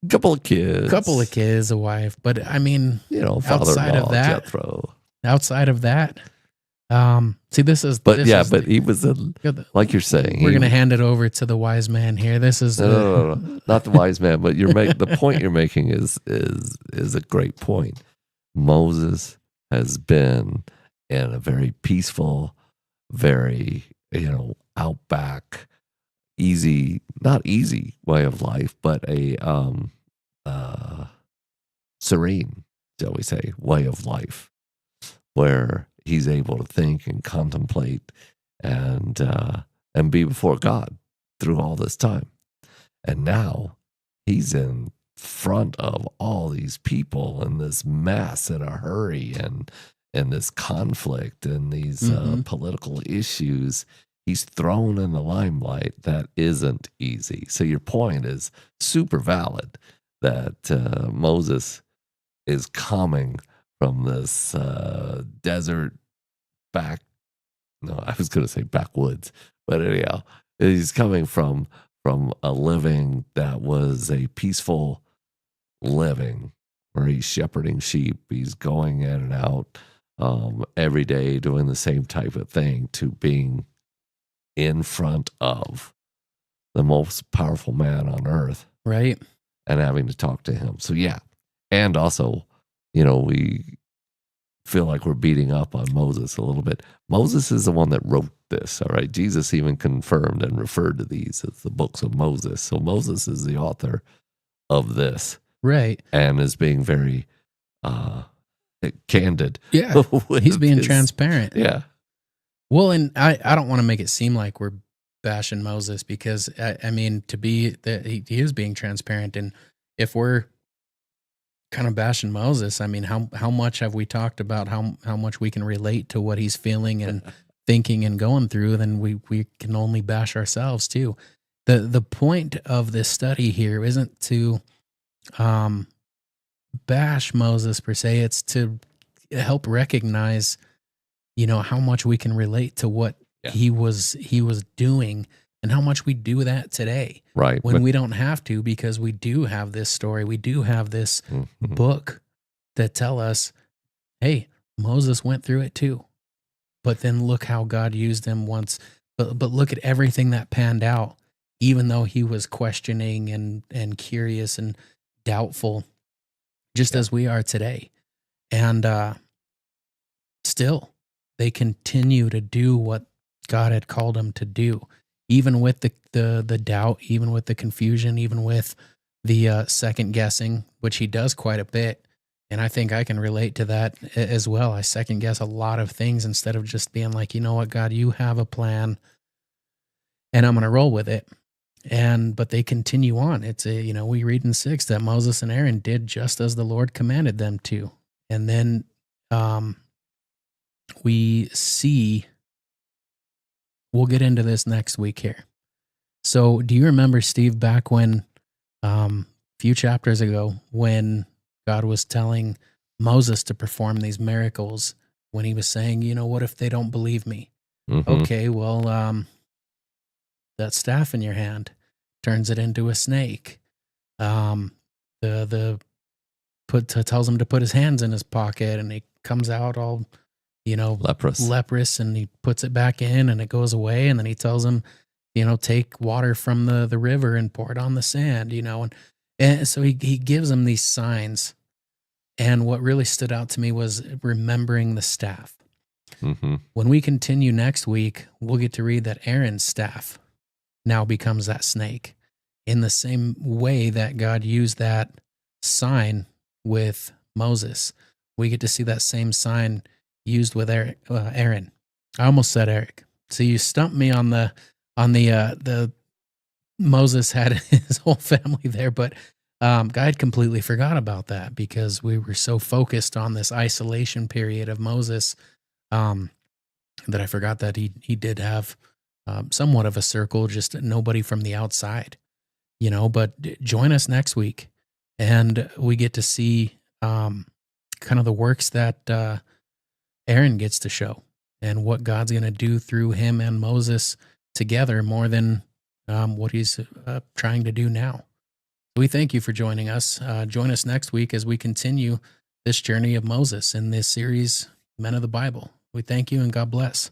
couple of kids, a wife. But I mean, outside of that, Jethro. Outside of that, see, this is, but he was like you're saying. We're going to hand it over to the wise man here. This is no, not the wise man, but the point you're making is a great point. Moses has been in a very peaceful, very outback, not easy way of life, but a serene, shall we say, way of life, where he's able to think and contemplate and be before God through all this time. And now he's in front of all these people in this mess in a hurry and this conflict and these political issues. He's thrown in the limelight that isn't easy. So your point is super valid that Moses is coming from this desert I was going to say backwoods, but anyhow, he's coming from a living that was a peaceful living where he's shepherding sheep. He's going in and out every day doing the same type of thing, to being in front of the most powerful man on earth. Right. And having to talk to him. So yeah. And also, we feel like we're beating up on Moses a little bit. Moses is the one that wrote this, all right? Jesus even confirmed and referred to these as the books of Moses. So Moses is the author of this. Right. And is being very candid. Yeah. He's being transparent. Yeah. Well, and I don't want to make it seem like we're bashing Moses, because I mean, he is being transparent. And if we're kind of bashing Moses, I mean, how much have we talked about how much we can relate to what he's feeling and thinking and going through? Then we can only bash ourselves too. The point of this study here isn't to bash Moses per se. It's to help recognize, how much we can relate to what Yeah. he was doing, and how much we do that today Right. when we don't have to, because we do have this story. We do have this Mhm. book that tell us, hey, Moses went through it too. But then look how God used him once. But look at everything that panned out, even though he was questioning and curious and doubtful, just Yeah. as we are today. And still, they continue to do what God had called them to do, even with the doubt, even with the confusion, even with the second guessing, which he does quite a bit. And I think I can relate to that as well. I second guess a lot of things instead of just being like, you know what, God, you have a plan and I'm going to roll with it. But they continue on. It's we read in 6 that Moses and Aaron did just as the Lord commanded them to. And then we see, we'll get into this next week here. So do you remember, Steve, back when, a few chapters ago, when God was telling Moses to perform these miracles, when he was saying, what if they don't believe me? Mhm. Okay, well, that staff in your hand turns it into a snake. Tells him to put his hands in his pocket, and he comes out all, Leprous. and he puts it back in and it goes away. And then he tells him, take water from the river and pour it on the sand, and so he gives him these signs. And what really stood out to me was remembering the staff. Mhm. When we continue next week, we'll get to read that Aaron's staff now becomes that snake, in the same way that God used that sign with Moses. We get to see that same sign used with Aaron. I almost said Eric. So you stumped me on the Moses had his whole family there, but God had completely forgot about that because we were so focused on this isolation period of Moses, that I forgot that he did have somewhat of a circle, just nobody from the outside, But join us next week, and we get to see kind of the works that Aaron gets to show, and what God's going to do through him and Moses together, more than what he's trying to do now. We thank you for joining us. Join us next week as we continue this journey of Moses in this series, Men of the Bible. We thank you, and God bless.